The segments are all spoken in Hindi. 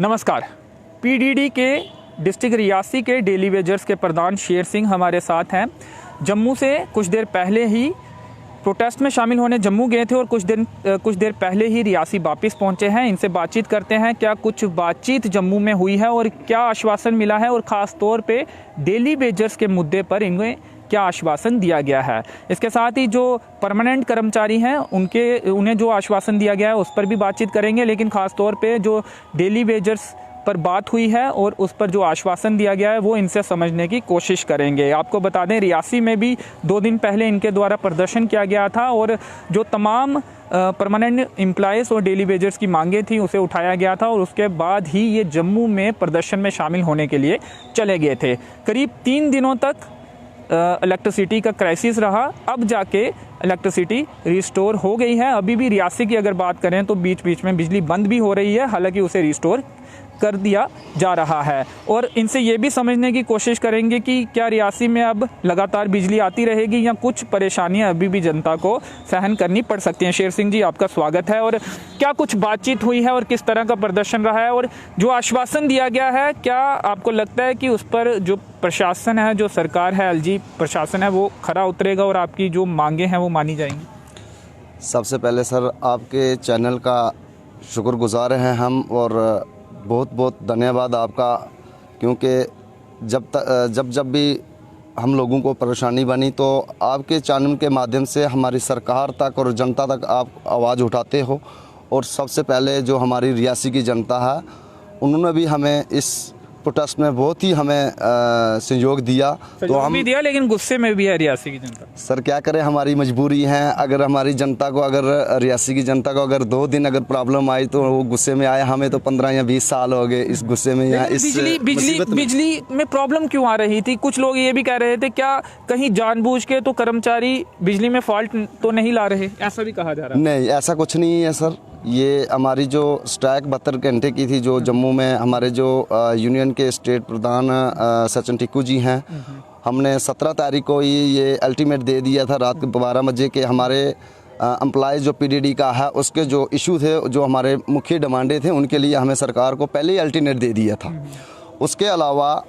नमस्कार। पीडीडी के डिस्ट्रिक्ट रियासी के डेली वेजर्स के प्रधान शेर सिंह हमारे साथ हैं। जम्मू से कुछ देर पहले ही प्रोटेस्ट में शामिल होने जम्मू गए थे और कुछ देर पहले ही रियासी वापस पहुंचे हैं। इनसे बातचीत करते हैं, क्या कुछ बातचीत जम्मू में हुई है और क्या आश्वासन मिला है और ख़ास तौर पे डेली वेजर्स के मुद्दे पर इन्हें क्या आश्वासन दिया गया है। इसके साथ ही जो परमानेंट कर्मचारी हैं उन्हें जो आश्वासन दिया गया है उस पर भी बातचीत करेंगे, लेकिन ख़ास तौर पे जो डेली वेजर्स पर बात हुई है और उस पर जो आश्वासन दिया गया है वो इनसे समझने की कोशिश करेंगे। आपको बता दें, रियासी में भी 2 दिन पहले इनके द्वारा प्रदर्शन किया गया था और जो तमाम परमानेंट एम्प्लॉयज़ और डेली वेजर्स की मांगें थी उसे उठाया गया था और उसके बाद ही ये जम्मू में प्रदर्शन में शामिल होने के लिए चले गए थे। करीब 3 दिनों तक इलेक्ट्रिसिटी का क्राइसिस रहा, अब जाके इलेक्ट्रिसिटी रिस्टोर हो गई है। अभी भी रियासी की अगर बात करें तो बीच बीच में बिजली बंद भी हो रही है, हालांकि उसे रिस्टोर कर दिया जा रहा है। और इनसे ये भी समझने की कोशिश करेंगे कि क्या रियासी में अब लगातार बिजली आती रहेगी या कुछ परेशानियां अभी भी जनता को सहन करनी पड़ सकती हैं। शेर सिंह जी, आपका स्वागत है। और क्या कुछ बातचीत हुई है और किस तरह का प्रदर्शन रहा है और जो आश्वासन दिया गया है, क्या आपको लगता है कि उस पर जो प्रशासन है, जो सरकार है, एलजी प्रशासन है, वो खरा उतरेगा और आपकी जो मांगे हैं वो मानी जाएंगी? सबसे पहले सर, आपके चैनल का शुक्रगुजार हैं हम और बहुत बहुत धन्यवाद आपका, क्योंकि जब भी हम लोगों को परेशानी बनी तो आपके चैनल के माध्यम से हमारी सरकार तक और जनता तक आप आवाज़ उठाते हो। और सबसे पहले जो हमारी रियासी की जनता है उन्होंने भी हमें इस प्रोटेस्ट में बहुत ही हमें सहयोग दिया। तो हम भी दिया, लेकिन गुस्से में भी है रियासी की जनता। सर क्या करें, हमारी मजबूरी है। अगर हमारी जनता को, अगर रियासी की जनता को अगर 2 दिन अगर प्रॉब्लम आई तो वो गुस्से में आए। हमें तो 15 या 20 साल हो गए इस गुस्से में या इस बिजली में प्रॉब्लम क्यों आ रही थी? कुछ लोग ये भी कह रहे थे, क्या कहीं जानबूझ के तो कर्मचारी बिजली में फॉल्ट तो नहीं ला रहे, ऐसा भी कहा जा रहा है। नहीं, ऐसा कुछ नहीं है सर। ये हमारी जो स्ट्राइक 72 घंटे की थी जो जम्मू में हमारे जो यूनियन के स्टेट प्रधान सचिन टिक्कू जी हैं, हमने 17 तारीख को ये अल्टीमेट दे दिया था रात के 12 बजे के हमारे एम्प्लॉयज़ जो पीडीडी का है उसके जो इशू थे, जो हमारे मुख्य डिमांडें थे, उनके लिए हमें सरकार को पहले ही अल्टीमेट दे दिया था। उसके अलावा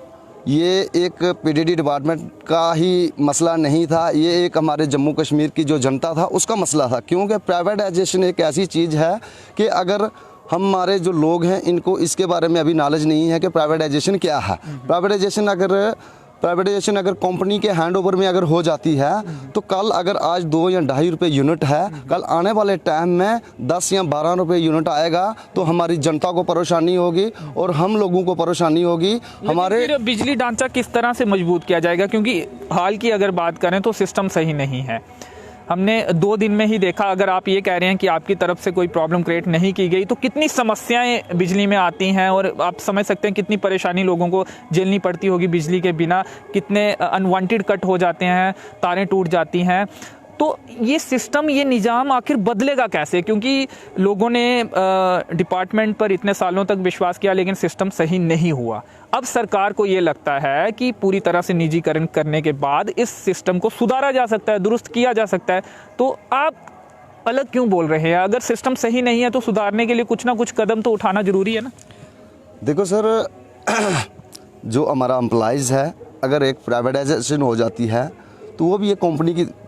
ये एक पीडीडी डिपार्टमेंट का ही मसला नहीं था, ये एक हमारे जम्मू कश्मीर की जो जनता था उसका मसला था। क्योंकि प्राइवेटाइजेशन एक ऐसी चीज़ है कि अगर हमारे जो लोग हैं इनको इसके बारे में अभी नॉलेज नहीं है कि प्राइवेटाइजेशन क्या है। प्राइवेटाइजेशन अगर कंपनी के हैंडओवर में अगर हो जाती है तो कल अगर आज 2 या 2.5 रुपये यूनिट है, कल आने वाले टाइम में 10 या 12 रुपये यूनिट आएगा तो हमारी जनता को परेशानी होगी और हम लोगों को परेशानी होगी। हमारे बिजली ढांचा किस तरह से मजबूत किया जाएगा? क्योंकि हाल की अगर बात करें तो सिस्टम सही नहीं है। हमने 2 दिन में ही देखा। अगर आप ये कह रहे हैं कि आपकी तरफ से कोई प्रॉब्लम क्रिएट नहीं की गई तो कितनी समस्याएं बिजली में आती हैं और आप समझ सकते हैं कितनी परेशानी लोगों को झेलनी पड़ती होगी बिजली के बिना। कितने अनवांटेड कट हो जाते हैं, तारें टूट जाती हैं। तो ये सिस्टम, ये निज़ाम आखिर बदलेगा कैसे? क्योंकि लोगों ने डिपार्टमेंट पर इतने सालों तक विश्वास किया लेकिन सिस्टम सही नहीं हुआ। अब सरकार को ये लगता है कि पूरी तरह से निजीकरण करने के बाद इस सिस्टम को सुधारा जा सकता है, दुरुस्त किया जा सकता है। तो आप अलग क्यों बोल रहे हैं? अगर सिस्टम सही नहीं है तो सुधारने के लिए कुछ ना कुछ कदम तो उठाना जरूरी है ना। देखो सर, जो हमारा एम्प्लॉयज़ है, अगर एक प्राइवेटाइजेशन हो जाती है तो वो भी एक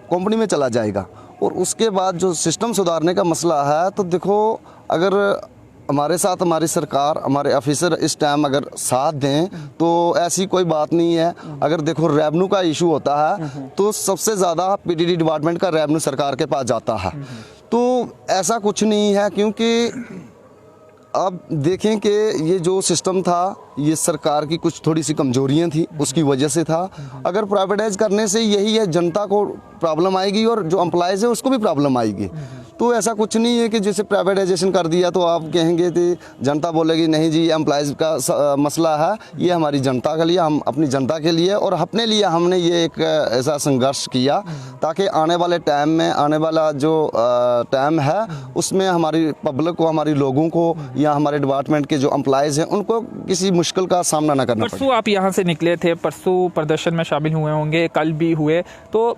कंपनी में चला जाएगा। और उसके बाद जो सिस्टम सुधारने का मसला है, तो देखो अगर हमारे साथ हमारी सरकार, हमारे ऑफिसर इस टाइम अगर साथ दें तो ऐसी कोई बात नहीं है। अगर देखो रेवेन्यू का इशू होता है तो सबसे ज़्यादा पीडीडी डिपार्टमेंट का रेवेन्यू सरकार के पास जाता है। तो ऐसा कुछ नहीं है, क्योंकि आप देखें कि ये जो सिस्टम था ये सरकार की कुछ थोड़ी सी कमजोरियां थी, उसकी वजह से था। अगर प्राइवेटाइज करने से यही है, जनता को प्रॉब्लम आएगी और जो एम्प्लॉयज़ है उसको भी प्रॉब्लम आएगी। तो ऐसा कुछ नहीं है कि जैसे प्राइवेटाइजेशन कर दिया तो आप कहेंगे कि जनता बोलेगी नहीं जी एम्प्लॉयज़ का मसला है, ये हमारी जनता के लिए, हम अपनी जनता के लिए और अपने लिए हमने ये एक ऐसा संघर्ष किया ताकि आने वाले टाइम में, आने वाला जो टाइम है उसमें हमारी पब्लिक को, हमारी लोगों को या हमारे डिपार्टमेंट के जो एम्प्लॉयज़ हैं उनको किसी मुश्किल का सामना न करना पड़े। परसों आप यहाँ से निकले थे, परसों प्रदर्शन में शामिल हुए होंगे, कल भी हुए, तो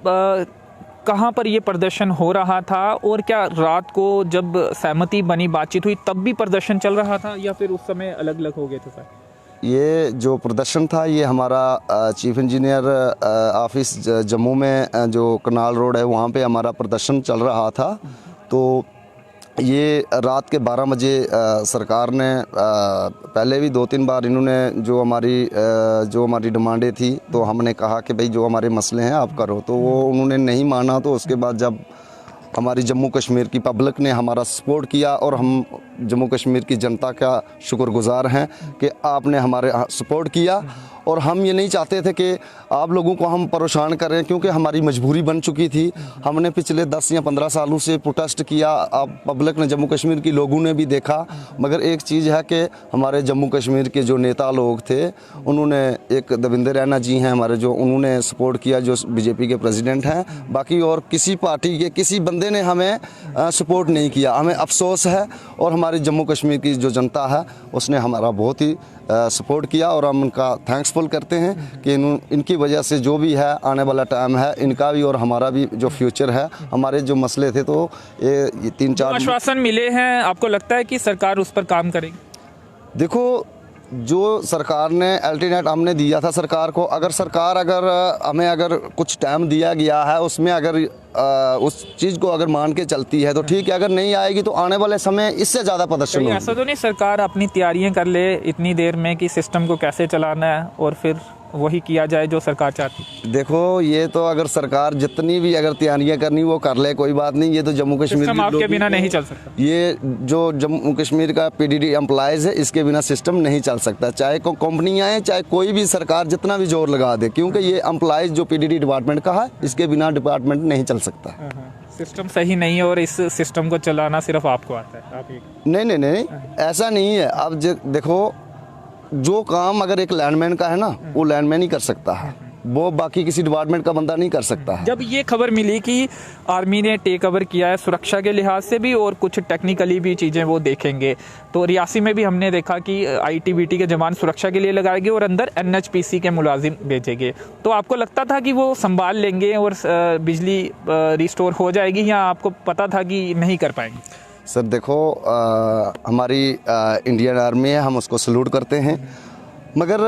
कहाँ पर ये प्रदर्शन हो रहा था और क्या रात को जब सहमति बनी, बातचीत हुई, तब भी प्रदर्शन चल रहा था या फिर उस समय अलग अलग हो गए थे सर? ये जो प्रदर्शन था ये हमारा चीफ इंजीनियर ऑफिस जम्मू में जो कनाल रोड है वहाँ पे हमारा प्रदर्शन चल रहा था। तो ये रात के 12 बजे सरकार ने पहले भी 2-3 बार इन्होंने जो हमारी डिमांडें थी तो हमने कहा कि भाई जो हमारे मसले हैं आप करो, तो वो उन्होंने नहीं माना। तो उसके बाद जब हमारी जम्मू कश्मीर की पब्लिक ने हमारा सपोर्ट किया और हम जम्मू कश्मीर की जनता का शुक्रगुजार हैं कि आपने हमारे सपोर्ट किया। और हम ये नहीं चाहते थे कि आप लोगों को हम परेशान करें, क्योंकि हमारी मजबूरी बन चुकी थी। हमने पिछले 10 या 15 सालों से प्रोटेस्ट किया, आप पब्लिक ने, जम्मू कश्मीर की लोगों ने भी देखा। मगर एक चीज़ है कि हमारे जम्मू कश्मीर के जो नेता लोग थे उन्होंने, एक देवेंद्र रैना जी हैं हमारे, जो उन्होंने सपोर्ट किया, जो बीजेपी के प्रेसिडेंट हैं। बाकी और किसी पार्टी के किसी बंदे ने हमें सपोर्ट नहीं किया। हमें अफसोस है और हमारी जम्मू कश्मीर की जो जनता है उसने हमारा बहुत ही सपोर्ट किया और हम उनका थैंक्सफुल करते हैं कि इनकी वजह से जो भी है आने वाला टाइम है इनका भी और हमारा भी जो फ्यूचर है, हमारे जो मसले थे तो ये 3-4 आश्वासन मिले हैं, आपको लगता है कि सरकार उस पर काम करेगी? देखो, जो सरकार ने अल्टरनेट हमने दिया था सरकार को, अगर हमें अगर कुछ टाइम दिया गया है उसमें अगर उस चीज़ को अगर मान के चलती है तो ठीक है, अगर नहीं आएगी तो आने वाले समय इससे ज़्यादा प्रदर्शन होगा। ऐसा तो नहीं सरकार अपनी तैयारियां कर ले इतनी देर में कि सिस्टम को कैसे चलाना है और फिर वही किया जाए जो सरकार चाहती है? देखो, ये तो अगर सरकार जितनी भी अगर तैयारियां करनी वो कर ले, कोई बात नहीं। ये तो जम्मू कश्मीर सिस्टम आपके बिना नहीं चल सकता। ये जो जम्मू कश्मीर का पीडीडी एम्प्लॉयज़ है इसके बिना सिस्टम नहीं चल सकता, चाहे कोई कंपनियां हैं, चाहे कोई भी सरकार जितना भी जोर लगा दे, क्योंकि ये एम्प्लॉयज़ जो पीडीडी डिपार्टमेंट का है इसके बिना डिपार्टमेंट नहीं चल सकता। सिस्टम सही नहीं है और इस सिस्टम को चलाना सिर्फ आपको आता है? आप नहीं, ऐसा नहीं है। अब देखो, जो काम अगर एक लैंडमैन का है ना वो लैंडमैन ही कर सकता है, वो बाकी किसी डिपार्टमेंट का बंदा नहीं कर सकता है। जब ये खबर मिली कि आर्मी ने टेक ओवर किया है सुरक्षा के लिहाज से भी और कुछ टेक्निकली भी चीज़ें वो देखेंगे, तो रियासी में भी हमने देखा कि आईटीबीटी के जवान सुरक्षा के लिए लगाएंगे और अंदर एनएचपीसी के मुलाजिम भेजेंगे, तो आपको लगता था कि वो संभाल लेंगे और बिजली रिस्टोर हो जाएगी या आपको पता था कि नहीं कर पाएंगे? सर देखो, हमारी इंडियन आर्मी है, हम उसको सल्यूट करते हैं। मगर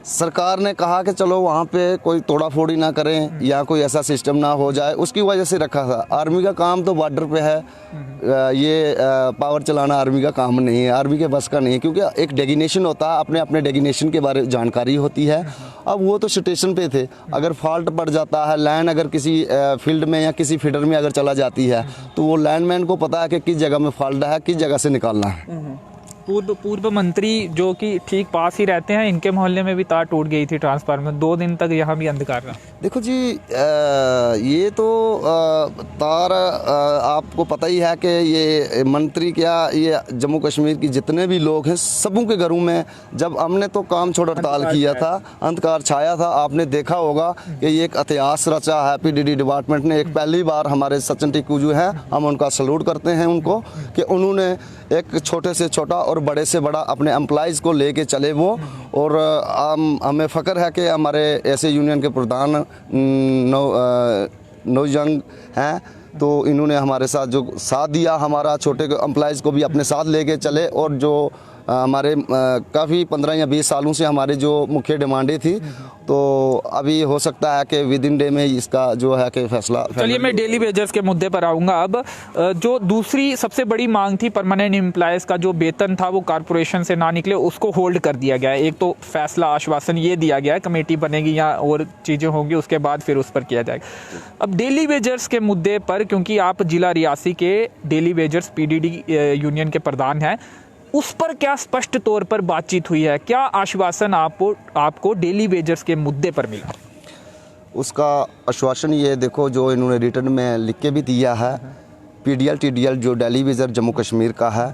सरकार ने कहा कि चलो वहाँ पे कोई तोड़ा फोड़ी ना करें या कोई ऐसा सिस्टम ना हो जाए, उसकी वजह से रखा था। आर्मी का काम तो बॉर्डर पे है, ये पावर चलाना आर्मी का काम नहीं है, आर्मी के बस का नहीं है, क्योंकि एक डेजिग्नेशन होता है, अपने अपने डेजिग्नेशन के बारे में जानकारी होती है। अब वो तो स्टेशन पे थे, अगर फॉल्ट पड़ जाता है, लाइन अगर किसी फील्ड में या किसी फीडर में अगर चला जाती है तो वो लाइनमैन को पता है कि किस जगह में फॉल्ट है, किस जगह से निकालना है। पूर्व मंत्री जो कि ठीक पास ही रहते हैं, इनके मोहल्ले में भी तार टूट गई थी ट्रांसफार्मर, 2 दिन तक यहाँ भी अंधकार रहा। देखो जी, ये तो तार आपको पता ही है कि ये मंत्री क्या, ये जम्मू कश्मीर की जितने भी लोग हैं सबों के घरों में, जब हमने तो काम छोड़ हड़ताल किया था, अंधकार छाया था। आपने देखा होगा कि ये एक इतिहास रचा है पीडीडी डिपार्टमेंट ने। एक पहली बार हमारे सचिन टिक्कू जो हैं, हम उनका सल्यूट करते हैं उनको कि उन्होंने एक छोटे से छोटा और बड़े से बड़ा अपने एम्प्लॉइज़ को लेके चले वो। और हमें फ़ख्र है कि हमारे ऐसे यूनियन के प्रधान नौजंग हैं, तो इन्होंने हमारे साथ जो साथ दिया, हमारा छोटे एम्प्लॉइज़ को भी अपने साथ लेके चले। और जो हमारे काफ़ी 15 या 20 सालों से हमारे जो मुख्य डिमांडें थी, तो अभी हो सकता है कि विद इन डे में इसका जो है कि फैसला। चलिए, मैं डेली वेजर्स के मुद्दे पर आऊँगा। अब जो दूसरी सबसे बड़ी मांग थी परमानेंट एम्प्लॉयज़ का जो वेतन था वो कॉरपोरेशन से ना निकले, उसको होल्ड कर दिया गया है। एक तो फैसला आश्वासन ये दिया गया है, कमेटी बनेगी या और चीज़ें होंगी, उसके बाद फिर उस पर किया जाएगा। अब डेली वेजर्स के मुद्दे पर, क्योंकि आप जिला रियासी के डेली वेजर्स पीडीडी यूनियन के प्रधान हैं, उस पर क्या स्पष्ट तौर पर बातचीत हुई है? क्या आश्वासन आपको डेली वेजर्स के मुद्दे पर मिला? उसका आश्वासन ये देखो, जो इन्होंने रिटर्न में लिख के भी दिया है, पीडीएल टीडीएल जो डेली वेजर जम्मू कश्मीर का है,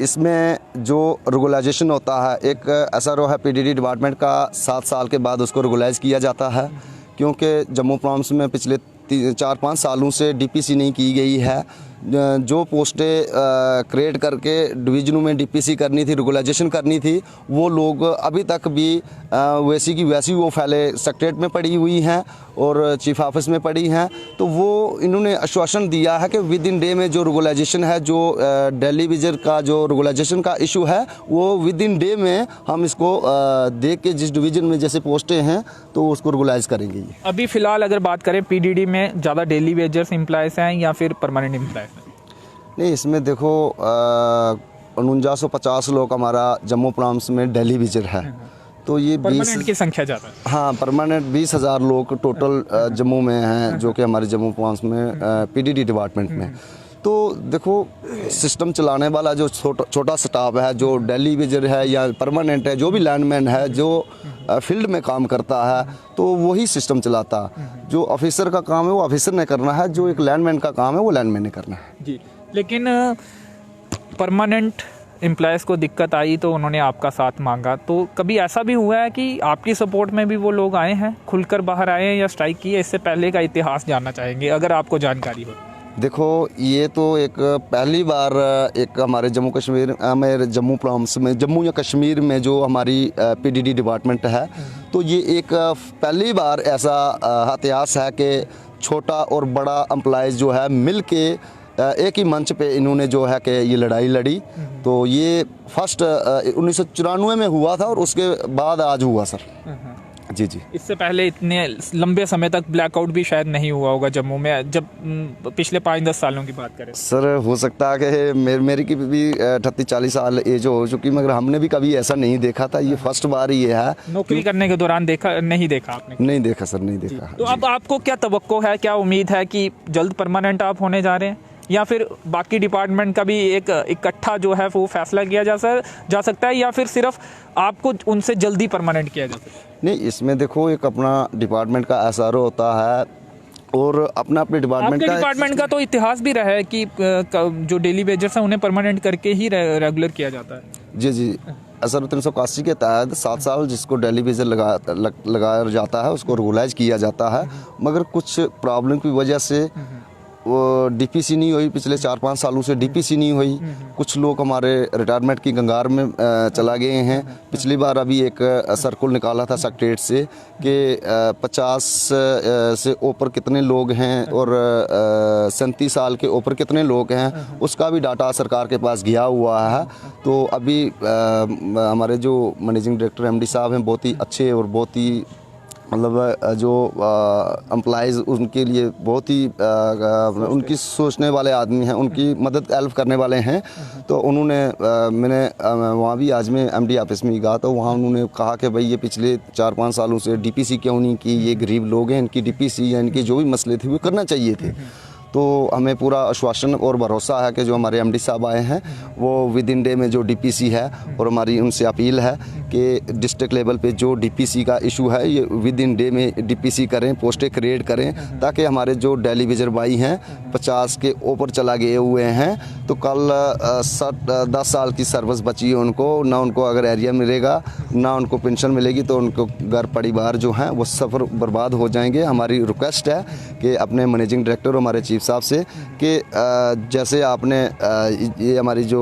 इसमें जो रेगुलाइजेशन होता है, एक एसआरओ है पीडीडी डिपार्टमेंट का, 7 साल के बाद उसको रेगुलाइज किया जाता है। क्योंकि जम्मू प्रॉम्स में पिछले 4-5 सालों से डीपीसी नहीं की गई है, जो पोस्टें क्रिएट करके डिवीजनों में डीपीसी करनी थी, रेगुलाइजेशन करनी थी, वो लोग अभी तक भी वैसी की वैसी वो फाइलें सेक्रेटरीट में पड़ी हुई हैं और चीफ ऑफिस में पड़ी हैं। तो वो इन्होंने आश्वासन दिया है कि विद इन डे में जो रेगुलाइजेशन है, जो दिल्ली विजर का जो रेगुलाइजेशन का इशू है, वो विद इन डे में हम इसको देख के जिस डिवीज़न में जैसे पोस्टें हैं तो उसको रेगुलाइज करेंगे। ये अभी फ़िलहाल अगर बात करें पीडीडी में ज़्यादा डेली वेजर्स एम्प्लॉयज़ हैं या फिर परमानेंट एम्प्लॉयज़ हैं? नहीं, इसमें देखो 4950 लोग हमारा जम्मू प्रांत में डेली विजर है, तो ये परमानेंट की संख्या ज़्यादा है। हाँ, परमानेंट 20,000 लोग टोटल जम्मू में हैं, जो कि हमारे जम्मू प्रांत में पीडीडी डिपार्टमेंट में। तो देखो, सिस्टम चलाने वाला जो छोटा स्टाफ है, जो डेली विजर है या परमानेंट है, जो भी लैंडमैन है, जो फील्ड में काम करता है, तो वही सिस्टम चलाता। जो ऑफिसर का काम है वो ऑफिसर ने करना है, जो एक लैंडमैन का काम है वो लैंडमैन ने करना है जी। लेकिन परमानेंट एम्प्लॉयज़ को दिक्कत आई तो उन्होंने आपका साथ मांगा, तो कभी ऐसा भी हुआ है कि आपकी सपोर्ट में भी वो लोग आए हैं, खुलकर बाहर आए हैं या स्ट्राइक किए? इससे पहले का इतिहास जानना चाहेंगे अगर आपको जानकारी हो। देखो, ये तो एक पहली बार एक हमारे जम्मू कश्मीर में, जम्मू प्रांत में, जम्मू या कश्मीर में जो हमारी पीडीडी डिपार्टमेंट है, तो ये एक पहली बार ऐसा इतिहास है कि छोटा और बड़ा एम्प्लॉयज़ जो है मिल के एक ही मंच पे इन्होंने जो है कि ये लड़ाई लड़ी। तो ये फर्स्ट 1994 में हुआ था और उसके बाद आज हुआ सर। जी जी। इससे पहले इतने लंबे समय तक ब्लैकआउट भी शायद नहीं हुआ होगा जम्मू में, जब पिछले 5-10 सालों की बात करें। सर हो सकता है कि मेरी की भी 38-40 साल एज हो चुकी, मगर हमने भी कभी ऐसा नहीं देखा था। ये फर्स्ट बार ये है। नौकरी करने के दौरान नहीं देखा आपने? नहीं देखा सर, नहीं देखा। तो अब आपको क्या तवक्को है, क्या उम्मीद है कि जल्द परमानेंट आप होने जा रहे हैं, या फिर बाकी डिपार्टमेंट का भी एक इकट्ठा जो है वो फैसला किया जा सकता है, या फिर सिर्फ आपको उनसे जल्दी परमानेंट किया जा सकता है? नहीं, इसमें देखो एक अपना डिपार्टमेंट का एसआरओ होता है और अपना अपने डिपार्टमेंट का तो इतिहास भी रहा है कि जो डेली वेजर्स हैं उन्हें परमानेंट करके ही रेगुलर किया जाता है। जी जी। SRO 381 के तहत 7 साल जिसको डेली वेजर लगाया जाता है उसको रेगुलाइज किया जाता है, मगर कुछ प्रॉब्लम की वजह से वो डीपीसी नहीं हुई। पिछले 4-5 सालों से डीपीसी नहीं हुई। कुछ लोग हमारे रिटायरमेंट की गंगार में चला गए हैं। पिछली बार अभी एक सर्कुलर निकाला था सेक्रेटरीट से कि 50 से ऊपर कितने लोग हैं और 37 साल के ऊपर कितने लोग हैं, उसका भी डाटा सरकार के पास गया हुआ है। तो अभी हमारे जो मैनेजिंग डायरेक्टर MD साहब हैं, बहुत ही अच्छे और बहुत ही मतलब जो एम्प्लॉइज़ उनके लिए बहुत ही उनकी सोचने वाले आदमी हैं, उनकी मदद हेल्प करने वाले हैं। तो उन्होंने मैंने वहाँ भी आज मैं MD ऑफिस में गया, तो वहाँ उन्होंने कहा कि भाई ये पिछले 4-5 सालों से डीपीसी क्यों नहीं की, ये गरीब लोग हैं, इनकी डीपीसी या इनके जो भी मसले थे वो करना चाहिए थे। तो हमें पूरा आश्वासन और भरोसा है कि जो हमारे MD साहब आए हैं वो विद इन डे में जो डीपीसी है, और हमारी उनसे अपील है कि डिस्ट्रिक्ट लेवल पे जो डीपीसी का इशू है ये विद इन डे में डीपीसी करें, पोस्टें क्रिएट करें, ताकि हमारे जो डेली विजर भाई हैं 50 के ऊपर चला गए हुए हैं, तो कल 10 साल की सर्विस बची है उनको, ना उनको अगर एरिया मिलेगा ना उनको पेंशन मिलेगी, तो उनको घर परिवार जो हैं वो सफ़र बर्बाद हो जाएंगे। हमारी रिक्वेस्ट है कि अपने मैनेजिंग डायरेक्टर हमारे चीफ साहब से कि जैसे आपने ये हमारी जो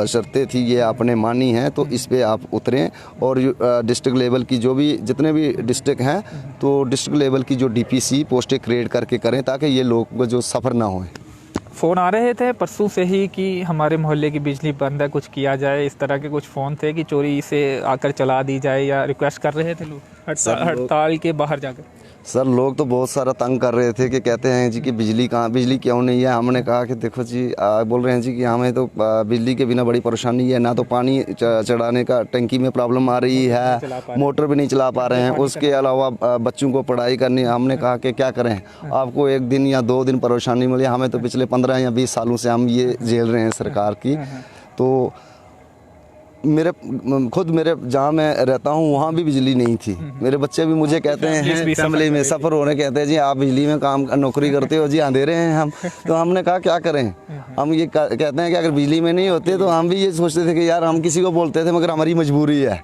शर्तें थी ये आपने मानी हैं, तो इस पे आप उतरें और डिस्ट्रिक्ट लेवल की जो भी जितने भी डिस्ट्रिक्ट हैं तो डिस्ट्रिक्ट लेवल की जो डीपीसी पोस्टें क्रिएट करके करें, ताकि ये लोग जो सफ़र ना होए। फ़ोन आ रहे थे परसों से ही कि हमारे मोहल्ले की बिजली बंद है, कुछ किया जाए, इस तरह के कुछ फ़ोन थे कि चोरी से आकर चला दी जाए, या रिक्वेस्ट कर रहे थे लोग हड़ताल के बाहर जाकर? सर लोग तो बहुत सारा तंग कर रहे थे कि कहते हैं जी कि बिजली क्यों नहीं है। हमने कहा कि देखो जी बोल रहे हैं जी कि हमें तो बिजली के बिना बड़ी परेशानी है, ना तो पानी चढ़ाने का टंकी में प्रॉब्लम आ रही है, मोटर भी नहीं चला पा रहे हैं, उसके अलावा बच्चों को पढ़ाई करनी। हमने कहा कि क्या करें, आपको 1 दिन या 2 दिन परेशानी मिली, हमें तो पिछले 15 या 20 सालों से हम ये झेल रहे हैं सरकार की। तो मेरे जहाँ मैं रहता हूँ वहाँ भी बिजली नहीं थी। मेरे बच्चे भी मुझे कहते हैं फैमिली में सफ़र होने, कहते हैं जी आप बिजली में काम नौकरी करते हो जी, अंधेरे हैं हम। तो हमने कहा क्या करें, हम ये कहते हैं कि अगर बिजली में नहीं होते तो हम भी ये सोचते थे कि यार हम किसी को बोलते थे मगर हमारी मजबूरी है।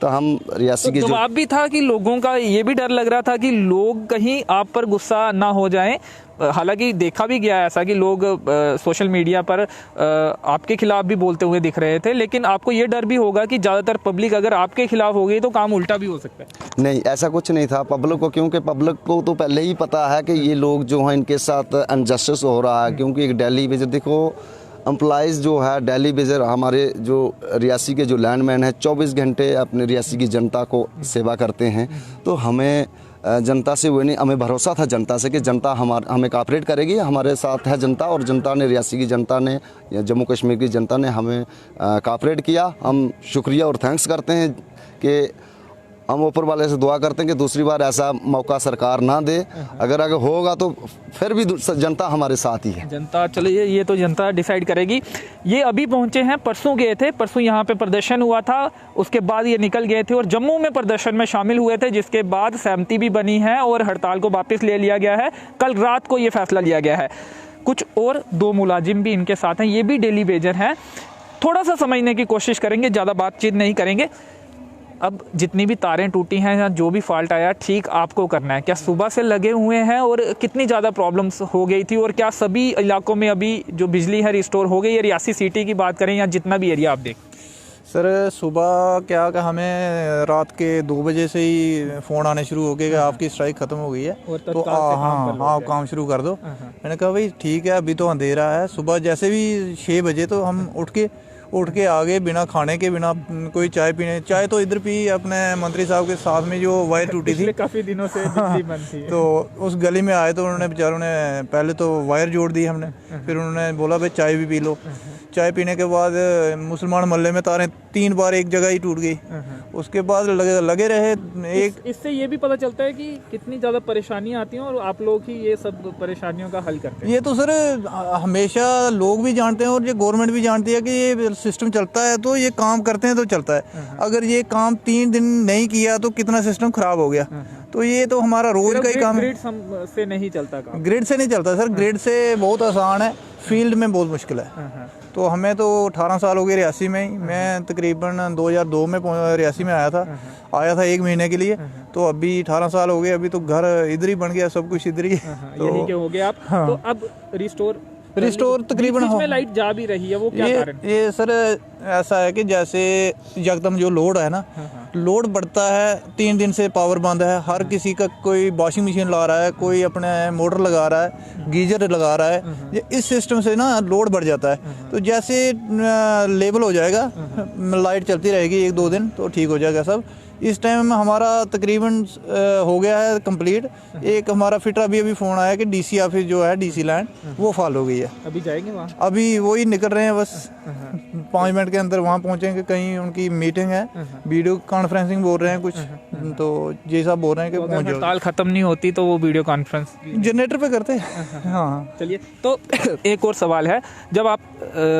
तो हम रियासी के जवाब भी था कि लोगों का ये भी डर लग रहा था कि लोग कहीं आप पर गुस्सा ना हो जाएं, हालांकि देखा भी गया है ऐसा कि लोग सोशल मीडिया पर आपके खिलाफ भी बोलते हुए दिख रहे थे, लेकिन आपको ये डर भी होगा कि ज़्यादातर पब्लिक अगर आपके खिलाफ हो गई तो काम उल्टा भी हो सकता है। नहीं, ऐसा कुछ नहीं था पब्लिक को, क्योंकि पब्लिक को तो पहले ही पता है कि ये लोग जो हैं इनके साथ अनजस्टिस हो रहा है। क्योंकि एक डेली बेजर देखो, एम्प्लॉइज़ जो है डेली बेजर हमारे जो रियासी के जो लैंडमैन हैं 24 घंटे अपने रियासी की जनता को सेवा करते हैं। तो हमें जनता से वो नहीं, हमें भरोसा था जनता से कि जनता हमें कॉपरेट करेगी, हमारे साथ है जनता। और जनता ने, रियासी की जनता ने या जम्मू कश्मीर की जनता ने हमें कॉपरेट किया। हम शुक्रिया और थैंक्स करते हैं कि हम ऊपर वाले से दुआ करते हैं कि दूसरी बार ऐसा मौका सरकार ना दे। अगर होगा तो फिर भी जनता हमारे साथ ही है। जनता, चलिए ये तो जनता डिसाइड करेगी। ये अभी पहुंचे हैं, परसों गए थे, परसों यहाँ पे प्रदर्शन हुआ था, उसके बाद ये निकल गए थे और जम्मू में प्रदर्शन में शामिल हुए थे, जिसके बाद सहमति भी बनी है और हड़ताल को वापस ले लिया गया है। कल रात को ये फैसला लिया गया है। कुछ और 2 मुलाजिम भी इनके साथ हैं, ये भी डेली वेजर हैं। थोड़ा सा समझने की कोशिश करेंगे, ज़्यादा बातचीत नहीं करेंगे। अब जितनी भी तारें टूटी हैं या जो भी फॉल्ट आया, ठीक आपको करना है। क्या सुबह से लगे हुए हैं और कितनी ज़्यादा प्रॉब्लम्स हो गई थी, और क्या सभी इलाकों में अभी जो बिजली है रिस्टोर हो गई है? रियासी सिटी की बात करें या जितना भी एरिया आप देख। सर सुबह क्या कहा, हमें रात के 2 बजे से ही फ़ोन आने शुरू हो गए कि आपकी स्ट्राइक ख़त्म हो गई है, तो हाँ काम शुरू कर दो। मैंने कहा भाई ठीक है, अभी तो अंधेरा है। सुबह जैसे भी 6 बजे तो हम उठ के आगे, बिना खाने के, बिना कोई चाय तो इधर पी अपने मंत्री साहब के साथ में जो वायर टूटी थी, काफ़ी दिनों से बिजली बंद थी। तो उस गली में आए तो उन्होंने बेचारों ने पहले तो वायर जोड़ दी हमने, फिर उन्होंने बोला भाई चाय भी पी लो। चाय पीने के बाद मुसलमान मोहल्ले में तारें 3 बार एक जगह ही टूट गई। उसके बाद लगे रहे। इससे ये भी पता चलता है कि कितनी ज़्यादा परेशानियाँ आती हैं और आप लोग ही ये सब परेशानियों का हल करते हैं। ये तो सर हमेशा लोग भी जानते हैं और ये गवर्नमेंट भी जानती है कि ये सिस्टम चलता है, तो ये काम करते हैं तो चलता है। अगर ये काम 3 दिन नहीं किया तो कितना सिस्टम खराब हो गया। तो ये तो हमारा रोज का ही काम है। ग्रिड से नहीं चलता काम। ग्रिड से नहीं चलता सर, ग्रिड से बहुत आसान है, फील्ड में बहुत मुश्किल है। तो हमें तो 18 साल हो गए रियासी में ही। मैं तकरीबन 2002 में रियासी में आया था 1 महीने के लिए। तो अभी 18 साल हो गए, अभी तो घर इधर ही बन गया, सब कुछ इधर ही। तो यही के हो गए आप। तो अब रिस्टोर तकरीबन में लाइट जा भी रही है, वो क्या कारण? ये सर ऐसा है कि जैसे यकदम जो लोड है ना, लोड बढ़ता है। 3 दिन से पावर बंद है। हर किसी का, कोई वॉशिंग मशीन ला रहा है, कोई अपने मोटर लगा रहा है, गीजर लगा रहा है। ये इस सिस्टम से ना लोड बढ़ जाता है। तो जैसे लेवल हो जाएगा, लाइट चलती रहेगी 1-2 दिन तो ठीक हो जाएगा सब। इस टाइम हमारा तकरीबन हो गया है कंप्लीट। एक हमारा फिटर अभी फ़ोन आया कि डीसी ऑफिस जो है, डीसी लैंड, वो फॉल हो गई है। अभी जाएंगे वहाँ? अभी वही निकल रहे हैं, बस 5 मिनट के अंदर वहाँ पहुँचेंगे। कहीं उनकी मीटिंग है, वीडियो कॉन्फ्रेंसिंग बोल रहे हैं कुछ, तो ये सब बोल रहे हैं कि हड़ताल खत्म नहीं होती तो वो वीडियो कॉन्फ्रेंस जनरेटर पे करते हैं। हाँ चलिए, तो एक और सवाल है, जब आप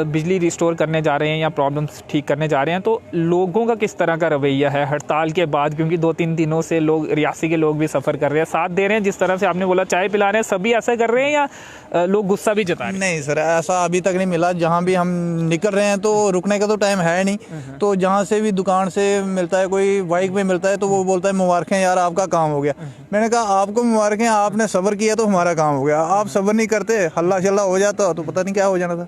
बिजली रिस्टोर करने जा रहे हैं या प्रॉब्लम्स ठीक करने जा रहे हैं, तो लोगों का किस तरह का रवैया है हड़ताल के बाद? क्योंकि 2-3 दिनों से लोग, रियासी के लोग भी सफ़र कर रहे हैं, साथ दे रहे हैं, जिस तरह से आपने बोला चाय पिला रहे हैं, सभी ऐसा कर रहे हैं या लोग गुस्सा भी जता रहे हैं? नहीं सर, ऐसा अभी तक नहीं मिला। जहाँ भी हम निकल रहे हैं तो रुकने का तो टाइम है नहीं। तो जहाँ से भी दुकान से मिलता है, कोई बाइक पे मिलता है, तो वो बोलता है मुबारकें यार, आपका काम हो गया। मैंने कहा आपको मुबारकें, आपने सब्र किया तो हमारा काम हो गया। आप सब्र नहीं करते, हल्ला शल्ला हो जाता तो पता नहीं क्या हो जाना था।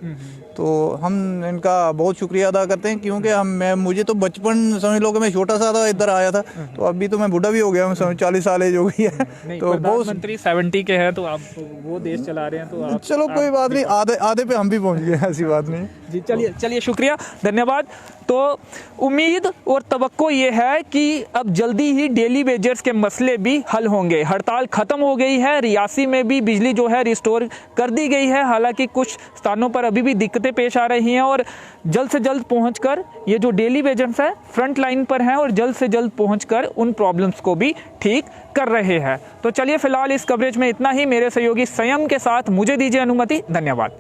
तो हम इनका बहुत शुक्रिया अदा करते हैं, क्योंकि मुझे तो बचपन समझ लो कि मैं छोटा सा था, इधर आया था, तो अभी तो मैं बूढ़ा भी हो गया हूँ, 40 साल एज हो गई है। तो प्रधानमंत्री 70 के हैं, तो आप वो देश चला रहे हैं, तो आप, चलो कोई बात नहीं, आधे पे हम भी पहुँच गए, ऐसी बात नहीं जी। चलिए शुक्रिया, धन्यवाद। तो उम्मीद और तवक्को ये है कि अब जल्दी ही डेली वेजर्स के मसले भी हल होंगे। हड़ताल ख़त्म हो गई है, रियासी में भी बिजली जो है रिस्टोर कर दी गई है। हालांकि कुछ स्थानों पर अभी भी दिक्कतें पेश आ रही हैं और जल्द से जल्द पहुंचकर ये जो डेली वेजर्स है फ्रंट लाइन पर हैं और जल्द से जल्द पहुंचकर उन प्रॉब्लम्स को भी ठीक कर रहे हैं। तो चलिए, फिलहाल इस कवरेज में इतना ही। मेरे सहयोगी संयम के साथ मुझे दीजिए अनुमति। धन्यवाद।